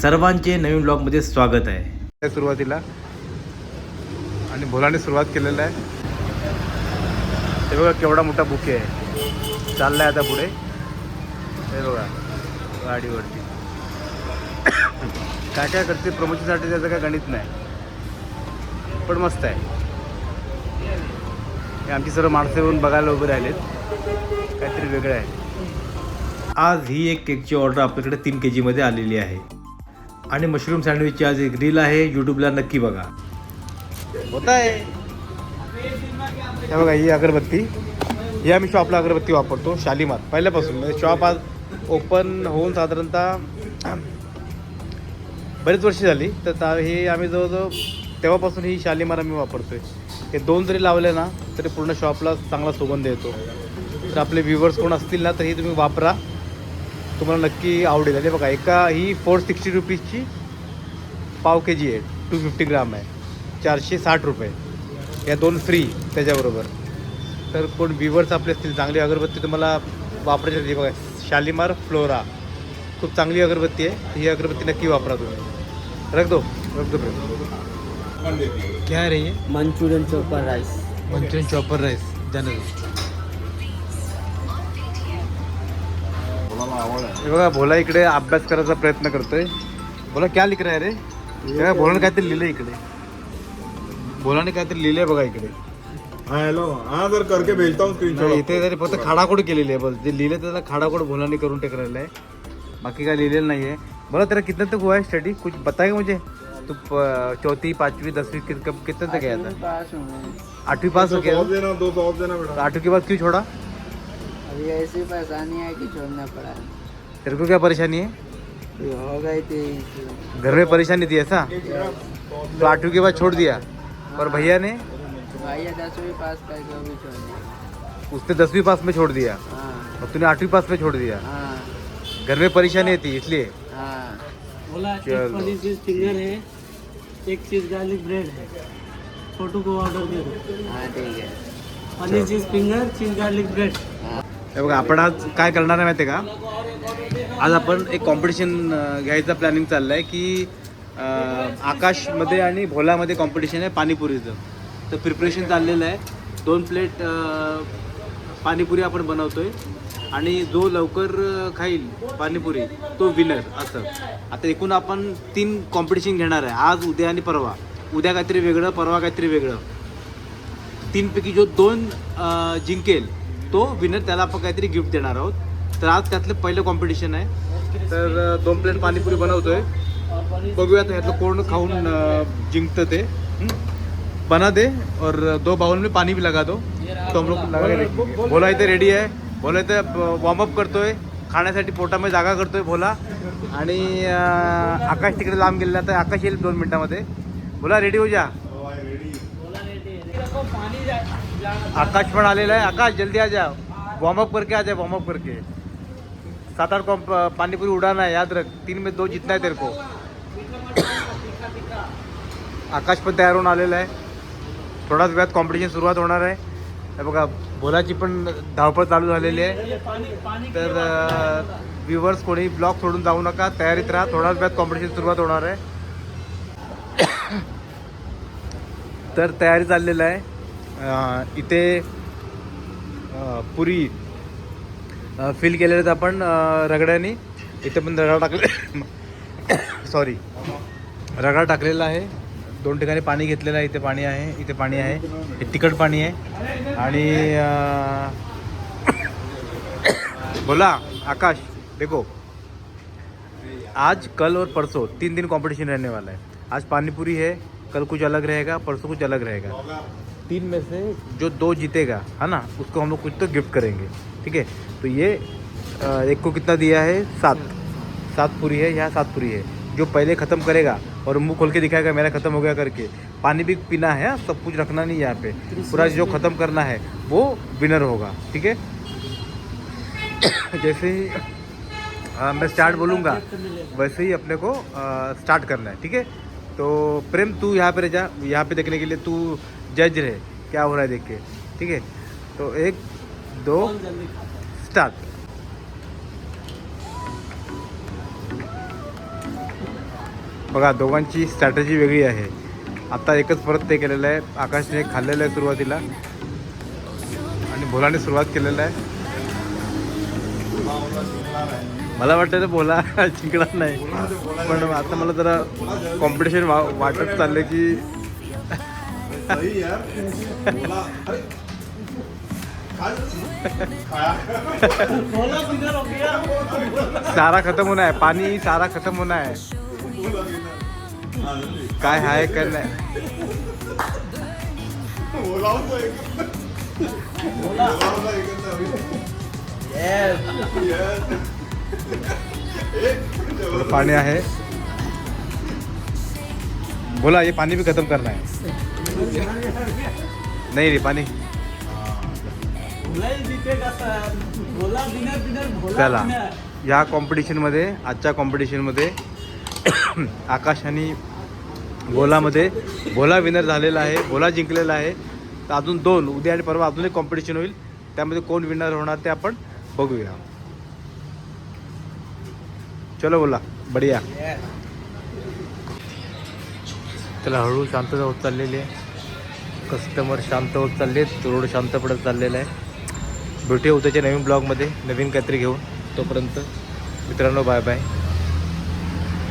सर्वांचे नवीन ब्लॉगमध्ये स्वागत आहे. सुरुवातीला आणि भोलाने सुरुवात केलेलं आहे. हे बघा केवढा मोठा बुके आहे, चाललाय आता पुढे. हे बघा गाडीवरती काय काय करते प्रमोशनसाठी, त्याचं काय गणित नाही, पण मस्त आहे. हे आमची सर्व माणसं येऊन बघायला उभे राहिलेत, काहीतरी वेगळं आहे. आज ही एक केकची ऑर्डर आपल्याकडे 3 kg मध्ये आलेली आहे आणि मशरूम सँडविचची आज एक रील आहे, यूट्यूबला नक्की बघा. होत आहे. हे बघा ही अगरबत्ती, ही आम्ही शॉपला अगरबत्ती वापरतो शालीमार पहिल्यापासून. म्हणजे शॉप आज ओपन होऊन साधारणतः बरेच वर्ष झाली, तर हे आम्ही जवळजवळ तेव्हापासून ही शालीमार आम्ही वापरतोय. हे 2 जरी लावले ना तरी पूर्ण शॉपला चांगला सुगंध येतो. तर आपले व्ह्यूवर्स कोण असतील ना तर ही तुम्ही वापरा, तुम्हाला नक्की आवडेल. हे बघा ही 460 रुपीजची पाव kg आहे, 250 ग्राम आहे, 460 रुपये. या 2 फ्री त्याच्याबरोबर. तर कोण व्ह्यूवर्स आपले असतील, चांगली अगरबत्ती तुम्हाला वापरायची असते, बघा शालीमार फ्लोरा खूप चांगली अगरबत्ती आहे. ही अगरबत्ती नक्की वापरा तुम्ही. रख दो क्या है रे ये? Manchurian chopper rice. Manchurian chopper rice जाने दो. हे बघा भोला इकडे अभ्यास करायचा प्रयत्न करतोय. बोला क्या लिख रहा है रे? तेव्हा भोलाने काहीतरी लिहिलंय इकडे, भोलाने काहीतरी लिहिलंय बघा इकडे. हाँ हेलो, हाँ सर करके भेजता हूँ स्क्रीनशॉट. इथे तरी फक्त खाडाखोड केलेली आहे, बस जे लिहिलं त्याला खाडाखोड भोलाने करून टेकलेलं आहे, बाकी काय लिहिलेलं नाही आहे. बोला तेरा कितना तक हुआ है स्टडी, कुछ बताएगा मुझे. तू 4th 5th 10वीं कितने तक गया था? 8वीं पास हो गया. 100 देना, 200 देना बेटा. तो 8वीं के बाद क्यों छोड़ा? अभी ऐसी परेशानी है कि छोड़ना पड़ा. तेरे को क्या परेशानी है? हो गई थी घर में परेशानी थी ऐसा, तो 8वीं के बाद छोड़ दिया. और भैया ने भैया 10वीं पास करके वो भी छोड़ दिया. उसने 10वीं पास में छोड़ दिया हाँ और तूने 8वीं पास में छोड़ दिया. हाँ घर में परेशानी थी इसलिए. हाँ. बोला एक चलो. पनीर चीज फिंगर है, एक चीज गार्लिक ब्रेड है, छोटू को ऑर्डर दे दो. हाँ ठीक है. पनीर चीज फिंगर, चीज गार्लिक ब्रेड. हे बघा आपण आज काय करणार आहे माहिती आहे का, आज आपण एक कॉम्पिटिशन घ्यायचा प्लॅनिंग चाललं आहे की आकाशमध्ये आणि भोलामध्ये कॉम्पिटिशन आहे पाणीपुरीचं. तर प्रिपरेशन चाललेलं आहे. 2 प्लेट पाणीपुरी आपण बनवतोय आणि जो लवकर खाईल पाणीपुरी तो विनर असं. आता एकूण आपण 3 कॉम्पिटिशन घेणार आहे, आज उद्या आणि परवा. उद्या काहीतरी वेगळं, परवा काहीतरी वेगळं. 3 पैकी जो 2 जिंकेल तो विनर, त्याला आपण काहीतरी गिफ्ट देणार आहोत. तर आज त्यातलं पहिलं कॉम्पिटिशन आहे. तर 2 प्लेट पाणीपुरी बनवतोय, बघूयात ह्यातलं कोण खाऊन जिंकतं ते. बना दे और 2 बाउल में पानी भी लगा दो, तो हम लोग लगा के. भोला इथे रेडी आहे, भोला इथे वॉर्मअप करतोय, खाण्यासाठी पोटामध्ये जागा करतोय भोला. आणि आकाश तिकडे लांब गेलेला, तर आकाश येईल 2 मिनिटामध्ये. भोला रेडी हो जा. आकाश पण आलेला आहे. आकाश जल्दी आ जा, वार्म करके आ जाए, वार्म करके. 7-8 पानीपुरी उड़ाना है, याद रख. 3 में 2 जीतना है तेरे को. आकाश पण तयार होऊन आलेला आहे. थोडाच वेळात कॉम्पिटिशन सुरुवात होणार आहे. हे बघा भोलाची पण धावपळ चालू झालेली आहे. तर व्ह्यूवर्स कोणी ब्लॉग सोडून जाऊ नका, तयारीत राहा. थोडाच वेळात कॉम्पिटिशन सुरुवात होणार आहे. तर तयारी चाललेलं आहे. इथे पुरी फिल केलेले आहेत आपण रगड्याने. इथे पण रगडा टाकले सॉरी रगडा टाकलेला आहे. 2 ठिकाणी पाणी घेतलेलं आहे. इथे पाणी आहे, इथे पाणी आहे. हे तिखट पाणी आहे. आणि बोला आकाश देखो, आज कल और परसों 3 दिन कंपटीशन रहने वाला है. आज पानीपुरी है, कल कुछ अलग रहेगा, परसों कुछ अलग रहेगा. 3 में से जो 2 जीतेगा है ना, उसको हम लोग कुछ तो गिफ्ट करेंगे. ठीक है. तो ये एक को कितना दिया है, 7 पूरी है. यहाँ 7 पूरी है. जो पहले ख़त्म करेगा और मुंह खोल के दिखाएगा मेरा ख़त्म हो गया करके, पानी भी पीना है, सब कुछ रखना नहीं यहाँ पे. पूरा जो ख़त्म करना है वो विनर होगा. ठीक है. जैसे ही मैं स्टार्ट बोलूँगा वैसे ही अपने को स्टार्ट करना है. ठीक है. तो प्रेम तू यहाँ पे रह जा, यहाँ पे देखने के लिए तू जज रहे क्या हो रहा है देख के. ठीक है. तो 1 2 स्टार्ट. बघा दोघांची स्ट्रॅटेजी वेगळी आहे. आता एकच परत ते केलेलं आहे. आकाशने खाल्लेलं आहे सुरुवातीला आणि भोलाने सुरुवात केलेलं आहे. मला वाटतं तर भोला जिंकणार नाही, पण आता मला जरा कॉम्पिटिशन वाटत चाललं की सही यार बोला अरे बोला विनर हो गया. सारा खत्म होना है, पानी सारा खत्म होना है. काय आहे काय नाही. थोडं पानी आहे. बोला ये पानी भी खत्म करना है. नहीं रे पानी. बोला ही जीतेगा सर. बोला विनर विनर बोला चला विनर. या कॉम्पिटिशनमध्ये, आजच्या कॉम्पिटिशनमध्ये आकाश आणि भोलामध्ये भोला विनर झालेला आहे, भोला जिंकलेला आहे. तर अजून 2 उद्या आणि परवा अजून एक कॉम्पिटिशन होईल, त्यामध्ये कोण विनर होणार ते आपण बघूया. चलो बोला बढिया. त्याला हळू शांतता होत चाललेली आहे. कस्टमर शांत होत चालले आहेत, रोड शांत पडत चाललेला आहे. भेटूया उद्याच्या नवीन ब्लॉगमध्ये नवीन काहीतरी घेऊन. तोपर्यंत मित्रांनो बाय बाय.